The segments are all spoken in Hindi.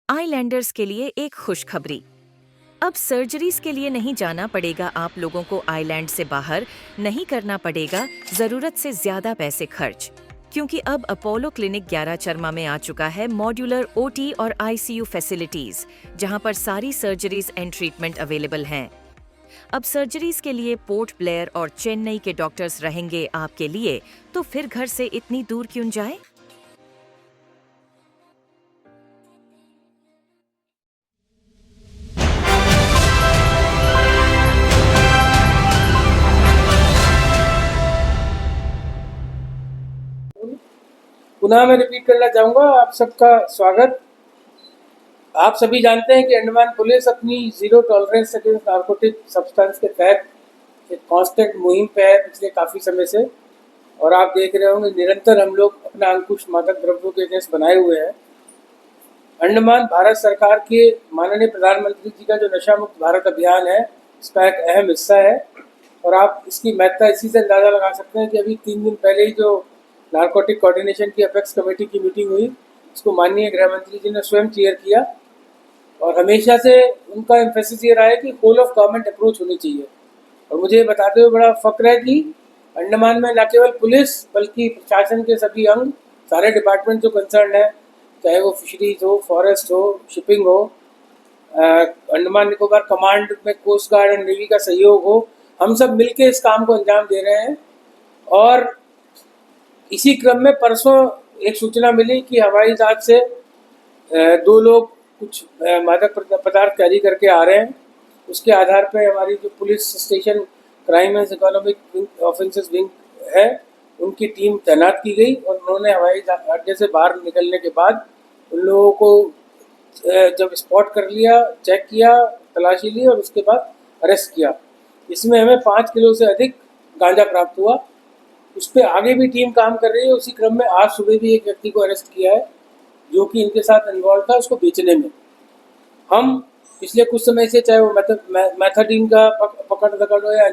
आइलैंडर्स के लिए एक खुशखबरी। अब सर्जरीज के लिए नहीं जाना पड़ेगा आप लोगों को, आइलैंड से बाहर नहीं करना पड़ेगा ज़रूरत से ज़्यादा पैसे खर्च, क्योंकि अब अपोलो क्लिनिक 11 चरमा में आ चुका है मॉड्यूलर ओटी और आईसीयू फैसिलिटीज, जहां पर सारी सर्जरीज एंड ट्रीटमेंट अवेलेबल हैं। अब सर्जरीज के लिए पोर्ट ब्लेयर और चेन्नई के डॉक्टर्स रहेंगे आपके लिए, तो फिर घर से इतनी दूर क्यों जाए। पुनः मैं रिपीट करना चाहूँगा, आप सबका स्वागत। आप सभी जानते हैं कि अंडमान पुलिस अपनी zero tolerance against narcotic substance के तहत एक कांस्टेंट मुहिम पे है पिछले काफ़ी समय से। और आप देख रहे होंगे निरंतर हम लोग अपना अंकुश मादक द्रव्यों के अगेंस्ट बनाए हुए हैं। अंडमान भारत सरकार के माननीय प्रधानमंत्री जी का जो नशा मुक्त भारत अभियान है, इसका एक अहम हिस्सा है। और आप इसकी महत्ता इसी से अंदाज़ा लगा सकते हैं कि अभी 3 दिन पहले ही जो नारकोटिक कोऑर्डिनेशन की अपेक्स कमेटी की मीटिंग हुई, इसको माननीय गृह मंत्री जी ने स्वयं चेयर किया। और हमेशा से उनका एम्फेसिस ये रहा है कि होल ऑफ गवर्नमेंट अप्रोच होनी चाहिए। और मुझे बताते हुए बड़ा फक्र है कि अंडमान में न केवल पुलिस बल्कि प्रशासन के सभी अंग, सारे डिपार्टमेंट जो कंसर्न है, चाहे वो फिशरीज हो, फॉरेस्ट हो, शिपिंग हो, अंडमान निकोबार कमांड में कोस्ट गार्ड एंड नेवी का सहयोग हो, हम सब मिलके इस काम को अंजाम दे रहे हैं। और इसी क्रम में परसों एक सूचना मिली कि हवाई जहाज से 2 लोग कुछ मादक पदार्थ कैरी करके आ रहे हैं। उसके आधार पर हमारी जो police station crime and economic offences wing है, उनकी टीम तैनात की गई। और उन्होंने हवाई अड्डे से बाहर निकलने के बाद उन लोगों को जब स्पॉट कर लिया, चेक किया, तलाशी ली और उसके बाद अरेस्ट किया। इसमें हमें 5 किलो से अधिक गांजा प्राप्त हुआ। उस पर आगे भी टीम काम कर रही है। उसी क्रम में आज सुबह भी एक व्यक्ति को अरेस्ट किया है जो कि इनके साथ इन्वॉल्व था, उसको बेचने में। हम पिछले कुछ समय से, चाहे वो मैथाडीन का पकड़ दकड़ हो या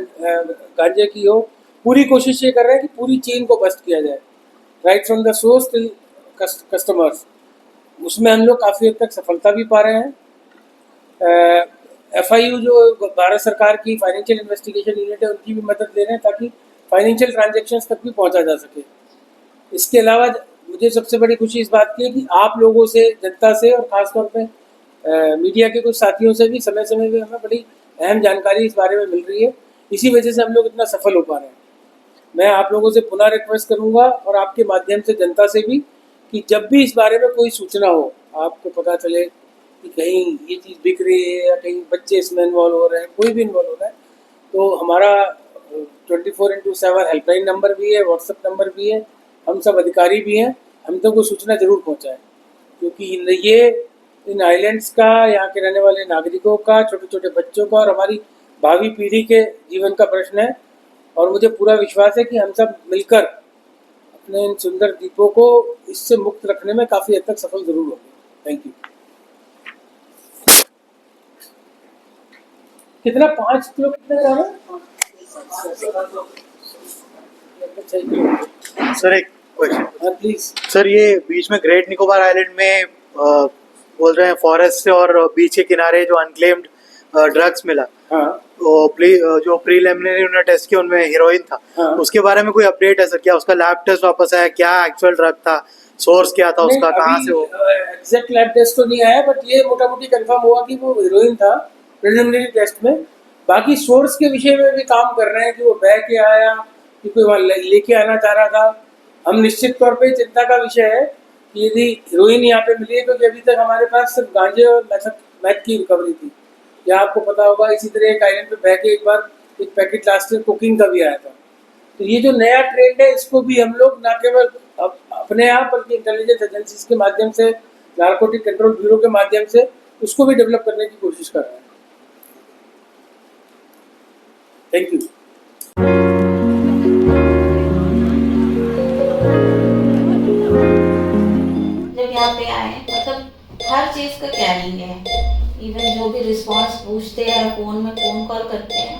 गांजे की हो, पूरी कोशिश ये कर रहे हैं कि पूरी चेन को बस्ट किया जाए, right from the source till customers. उसमें हम लोग काफ़ी हद तक सफलता भी पा रहे हैं। FIU जो भारत सरकार की फाइनेंशियल इन्वेस्टिगेशन यूनिट है, उनकी भी मदद ले रहे हैं ताकि फाइनेंशियल ट्रांजैक्शंस तक भी पहुंचा जा सके। इसके अलावा मुझे सबसे बड़ी खुशी इस बात की है कि आप लोगों से, जनता से और ख़ासतौर पे मीडिया के कुछ साथियों से भी समय समय पे हमें बड़ी अहम जानकारी इस बारे में मिल रही है। इसी वजह से हम लोग इतना सफल हो पा रहे हैं। मैं आप लोगों से पुनः रिक्वेस्ट करूँगा और आपके माध्यम से जनता से भी कि जब भी इस बारे में कोई सूचना हो, आपको पता चले कि कहीं ये चीज़ बिक रही है या कहीं बच्चे इसमें इन्वॉल्व हो रहे हैं, कोई भी इन्वॉल्व हो रहा है, तो हमारा 24x7 हेल्पलाइन नंबर भी है, व्हाट्सएप नंबर भी है, हम सब अधिकारी भी हैं, हम तक वो सूचना ज़रूर पहुंचाएं। क्योंकि ये इन आइलैंड्स का, यहाँ के रहने वाले नागरिकों का, छोटे छोटे बच्चों का और हमारी भावी पीढ़ी के जीवन का प्रश्न है। और मुझे पूरा विश्वास है कि हम सब मिलकर अपने इन सुंदर द्वीपों को इससे मुक्त रखने में काफ़ी हद तक सफल ज़रूर होंगे। Thank you. कितना 5 किलो कितना ग्राम है? सर एक क्वेश्चन। प्लीज सर, ये बीच में ग्रेट निकोबार आइलैंड में बोल रहे हैं फॉरेस्ट से और बीच के किनारे जो अनक्लेम्ड ड्रग्स मिला, हाँ, जो प्रीलिमिनरी उन्होंने टेस्ट किया उनमें हीरोइन था, हाँ। उसके बारे में कोई अपडेट है सर? क्या उसका लैब टेस्ट वापस आया? क्या एक्चुअल ड्रग था? सोर्स क्या था उसका? कहाँ से हो? एग्जैक्ट लैब टेस्ट तो नहीं आया, बट ये मोटा मोटी कंफर्म हुआ कि वो हीरोइन था प्रिलिमिनरी टेस्ट में। बाकी सोर्स के विषय में भी काम कर रहे हैं कि वो बह के आया कि कोई वहाँ लेके आना चाह रहा था। हम निश्चित तौर पे चिंता का विषय है कि यदि हीरोइन यहाँ पे मिली है, क्योंकि अभी तक हमारे पास सिर्फ गांजे और मैथ की रिकवरी थी। या आपको पता होगा, इसी तरह एक आइलैंड पे बह के एक बार एक पैकेट लास्ट ईयर कुकिंग का भी आया था। तो ये जो नया ट्रेंड है, इसको भी हम लोग न केवल अपने आप बल्कि इंटेलिजेंस एजेंसीज के माध्यम से, नारकोटिक कंट्रोल ब्यूरो के माध्यम से उसको भी डेवलप करने की कोशिश कर रहे हैं। Thank you. जब यहाँ पे आए, मतलब हर चीज़ का कैरिंग है। इवन जो भी रिस्पांस पूछते हैं, फ़ोन में फ़ोन कॉल करते हैं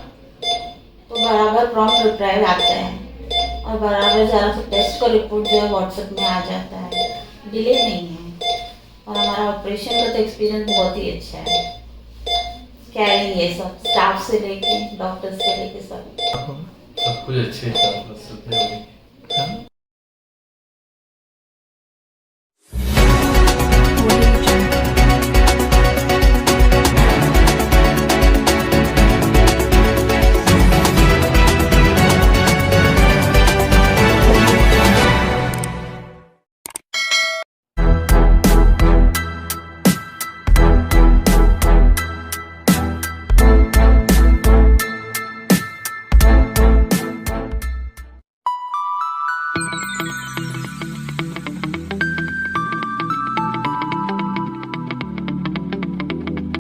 तो बराबर प्रॉम्प्ट रिप्लाई आता है और बराबर ज़रा सा टेस्ट का रिपोर्ट जो है व्हाट्सएप में आ जाता है, डिले नहीं है। और हमारा ऑपरेशन का तो एक्सपीरियंस बहुत ही अच्छा है। केयरिंग है सब, स्टाफ से लेके डॉक्टर से लेके सब। सब कुछ अच्छे था, बस उतने